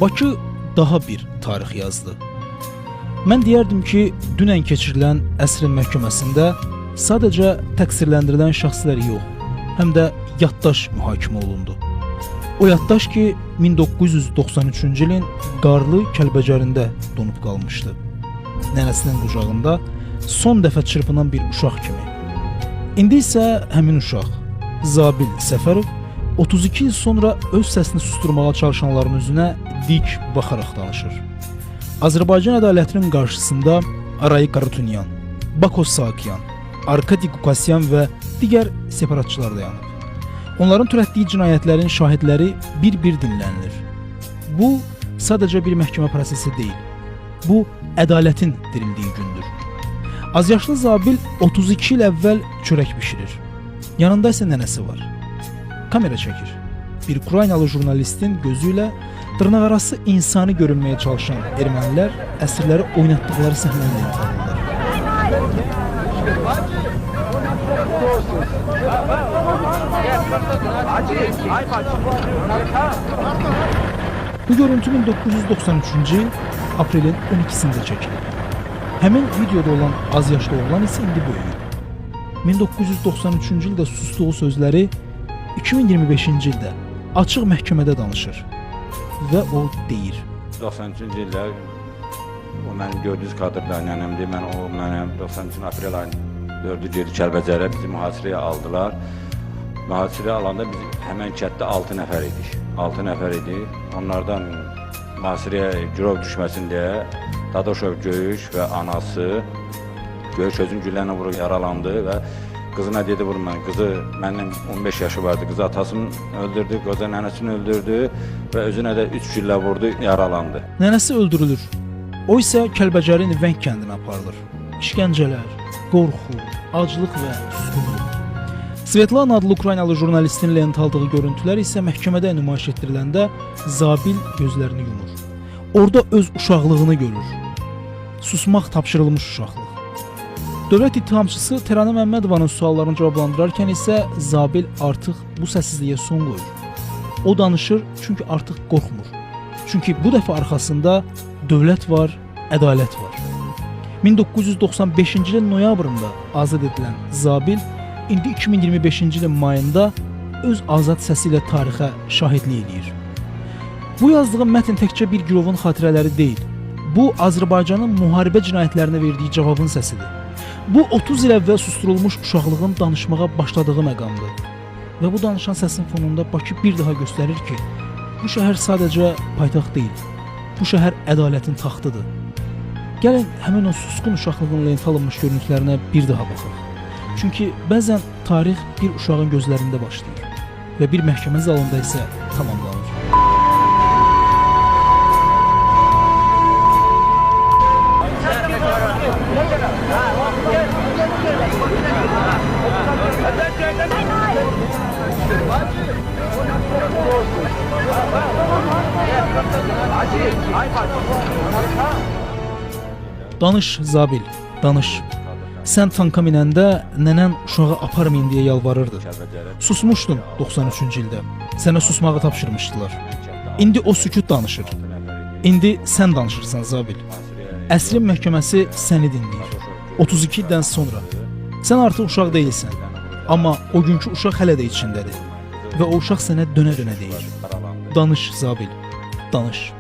Bakı daha bir tarix yazdı. Mən deyərdim ki, dünən keçirilən əsrin məhkəməsində sadəcə təqsirləndirilən şəxslər yox, həm də yaddaş mühakimə olundu. O yaddaş ki, 1993-cü ilin qarlı Kəlbəcərində donub qalmışdı. Nənəsinin qucağında son dəfə çırpınan bir uşaq kimi. İndi isə həmin uşaq, Zabil Səfərov, 32 il sonra öz səsini susturmağa çalışanların üzünə dik baxaraq danışır. Azərbaycan ədalətinin qarşısında Arayi Qarutunyan, Bako Saakyan, Arkadi Qukasyan və digər separatçılar dayanıb. Onların törətdiyi cinayətlərin şahidləri bir-bir dinlənilir. Bu sadəcə bir məhkəmə prosesi deyil. Bu ədalətin dirildiyi gündür. Azyaşlı Zabil 32 il əvvəl çörək bişirir. Yanında isə nənəsi var. Kamera çəkir. Bir Ukraynalı jurnalistin gözü ilə dırnaqarası insani görünməyə çalışan ermənilər əsirləri oynatdıqları səhnəni tanırlar. Bu görüntü 1993-cü il aprelin 12-sində çəkilib. Həmin videoda olan az yaşlı oğlan isə indi böyüyüb. 1993-cü ildə sustuğu sözləri 2025-ci ildə açıq məhkəmədə danışır və o deyir. 93-cü ildə o mənim gördüyünüz kadrda nənəmdir. Mənim 93-cü aprel ayının 4-cü geri Kəlbəcərə bizi mühasirəyə aldılar. Mühasirəyə alanda biz həmən kətdə 6 nəfər idik. 6 nəfər idik. Onlardan mühasirəyə girov düşməsin deyə Dadaşov Göyüş və anası Göyüş özün güllərlə vurub yaralandı və qızına dedi vurmayın. Qızı məndən 15 yaşı vardı. Qızı atasını öldürdü, qoca nənəsini öldürdü və özünə də 3 güllə vurdu, yaralandı. Nənəsi öldürülür. O isə Kəlbəcərin Vəng kəndinə aparılır. İşgəncələr, qorxu, aclıq və susqunluq. Svetlana adlı Ukraynalı jurnalistin lent aldığı görüntülər isə məhkəmədə nümayiş etdiriləndə Zabil gözlərini yumur. Orada öz uşaqlığını görür. Susmaq tapşırılmış uşaqlıq. Dövlət ittihamçısı Təranə Məmmədovanın suallarını cavablandırarkən isə Zabil artıq bu səssizliyə son qoyur. O danışır çünki artıq qorxmur. Çünki bu dəfə arxasında dövlət var, ədalət var. 1995-ci ilin noyabrında azad edilən Zabil indi 2025-ci ilin mayında öz azad səsi ilə tarixə şahidlik edir. Bu yazdığı mətn təkcə bir girovun xatirələri deyil. Bu Azərbaycanın müharibə cinayətlərinə verdiyi cavabın səsidir. Bu 30 il əvvəl susturulmuş uşaqlığın danışmağa başladığı məqamdır. Və bu danışan səsin fonunda Bakı bir daha göstərir ki, bu şəhər sadəcə paytaxt deyil. Bu şəhər ədalətin taxtıdır. Gəlin həmin o susqun uşaqlığın lent alınmış görüntülərinə bir daha baxaq. Çünki bəzən tarix bir uşağın gözlərində başlayır və bir məhkəmə zalında isə tamamlanır. Danış Zabil, danış. Sən tanka minəndə nənən uşağı aparmayın deyə yalvarırdı. Susmuşdun 93-cü ildə. Sənə susmağı tapşırmışdılar. İndi o sükut danışır. İndi sən danışırsan Zabil. Əsrin məhkəməsi səni dinləyir. 32 ildən sonra. Sən artıq uşaq deyilsən. Amma o günkü uşaq hələ də içindədir. Və o uşaq sənə dönə-dönə deyir. Danış Zabil, danış.